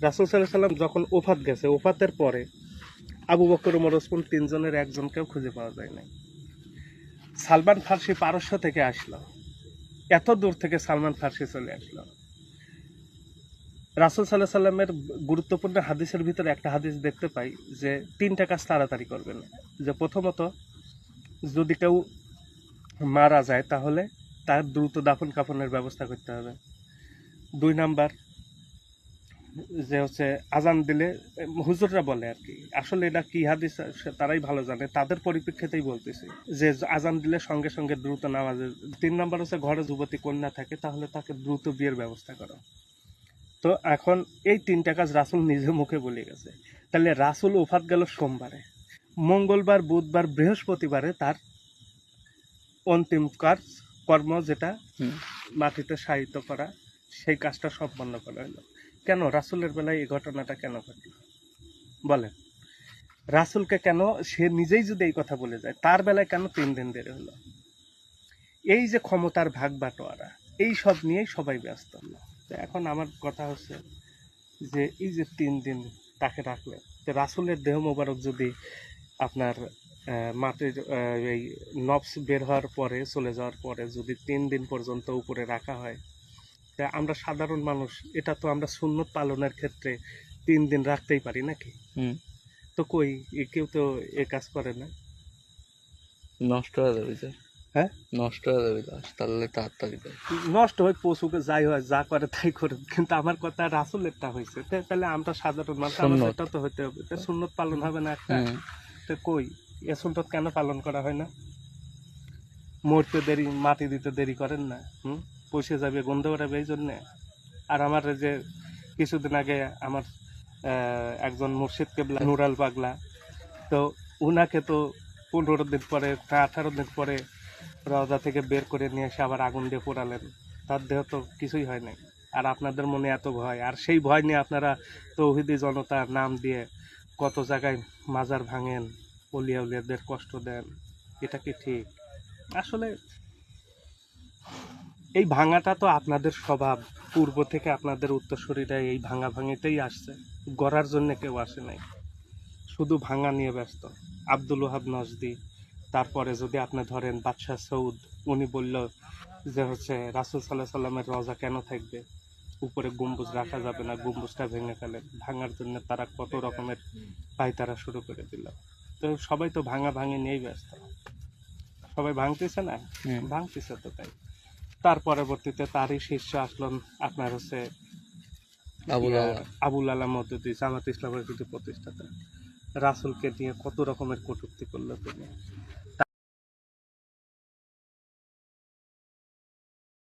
রাসূল সাল্লাল্লাহু আলাইহি সাল্লাম যখন ওফাত গেছে, ওফাতের পরে আবু বকর, ওমর, ওসমান তিনজনের একজনকেও খুঁজে পাওয়া যায় নাই। সালমান ফার্সি পারস্য থেকে আসলো, এত দূর থেকে সালমান ফার্সি চলে আসলো। রাসূল সাল্লাল্লাহু আলাইহি সাল্লামের গুরুত্বপূর্ণ হাদিসের ভিতরে একটা হাদিস দেখতে পাই যে 3টা কাজ তাড়াতাড়ি করবেন। যে প্রথমত, যদি কেউ মারা যায় তাহলে তার দ্রুত দাফন কাফনের ব্যবস্থা করতে হবে। 2 নাম্বার, যে হচ্ছে আজান দিলে, হুজুররা বলে আর কি, আসলে এটা কি হাদিস তারাই ভালো জানে, তাদের পরিপ্রেক্ষিতেই বলতেছি, যে আজান দিলে সঙ্গে সঙ্গে দ্রুত নামাজে। 3 নাম্বার হচ্ছে ঘরে যুবতী কন্যা থাকে তাহলে তাকে দ্রুত বিয়ের ব্যবস্থা করো। তো এখন এই 3টা কাজ রাসূল নিজে মুখে বলে গেছে। তাহলে রাসূল ওফাত গেল সোমবারে, মঙ্গলবার, বুধবার, বৃহস্পতিবারে তার অন্তিম কাজ কর্ম, যেটা মাটিতে শায়িত করা, সেই কাজটা সম্পন্ন করা হলো। কেন রাসূলের বেলায় এই ঘটনাটা কেন ঘটল বলেন? রাসূলকে কেন, সে নিজেই যদি এই কথা বলে যায়, তার বেলায় কেন 3 দিন দেরি হলো? এই যে ক্ষমতার ভাগ বাটোয়ারা, এই সব নিয়েই সবাই ব্যস্ত। তো এখন আমার কথা হচ্ছে যে এই যে 3 দিন তাকে রাখলেন, তো রাসূলের দেহ মোবারক যদি আপনার মাটির এই নফস বের হওয়ার পরে, চলে যাওয়ার পরে যদি 3 দিন পর্যন্ত উপরে রাখা হয়, তা আমরা সাধারণ মানুষ, এটা তো আমরা সুন্নত পালনের ক্ষেত্রে 3 দিন রাখতেই পারি নাকি? তো কই, কেউ তো এ কাজ করে না। নষ্ট হয়ে যাবে স্যার, হ্যাঁ, নষ্ট হয়ে যাবে তাহলে তাড়াতাড়ি দেয়। নষ্ট হয়, পশুকে যাই হয়, যা করে তাই করে, কিন্তু আমার কথা রাসূলেরটা হয়েছে, তাহলে আমরা সাধারণ মানুষ, আমাদেরটা তো হতে হবে, তা সুন্নত পালন হবে না একটা? তো কই, এ সুন্নত কেন পালন করা হয় না? মরতে দেরি, মাটি দিতে দেরি করেন না, পয়সা যাবে, গন্ধ বেরাবে, এই জন্যে। আর আমার এই যে কিছুদিন আগে আমার একজন মুর্শিদ কেবলা নুরাল পাগলা, তো উনাকে তো 15 দিন পরে, 18 দিন পরে রওজা থেকে বের করে নিয়ে এসে আবার আগুন দিয়ে পোড়ালেন, তার দেহ তো কিছুই হয় নাই। আর আপনাদের মনে এত ভয়, আর সেই ভয় নিয়ে আপনারা তৌহিদি জনতা নাম দিয়ে কত জায়গায় মাজার ভাঙেন, অলিয়া উলিয়াদের কষ্ট দেন, এটা কি ঠিক? আসলে এই ভাঙাটা তো আপনাদের স্বভাব, পূর্ব থেকে আপনাদের উত্তরসূরিরা এই ভাঙা ভাঙিতেই আসছে, গড়ার জন্য কেউ আসে নাই, শুধু ভাঙা নিয়ে ব্যস্ত। আব্দুল ওহাব নজদি, তারপরে যদি আপনি ধরেন বাদশাহ সৌদ, উনি বলল যে হচ্ছে রাসূল সাল্লাল্লাহু আলাইহি সাল্লামের রওজা কেন থাকবে, উপরে গম্বুজ রাখা যাবে না, গম্বুজটা ভেঙে ফেলেন। ভাঙার জন্য তারা কত রকমের পায়তারা শুরু করে দিল। তো সবাই তো ভাঙা ভাঙি নিয়েই ব্যস্ত, সবাই ভাঙতেছে না, ভাঙতেছে তো তাই। তার পরবর্তীতে তারই শিষ্য আসলেন আপনার হচ্ছে আবুল আলা মওদুদী, জামাত ইসলামের কিন্তু প্রতিষ্ঠাতা। রাসূলকে নিয়ে কত রকমের কটূক্তি করলো তিনি।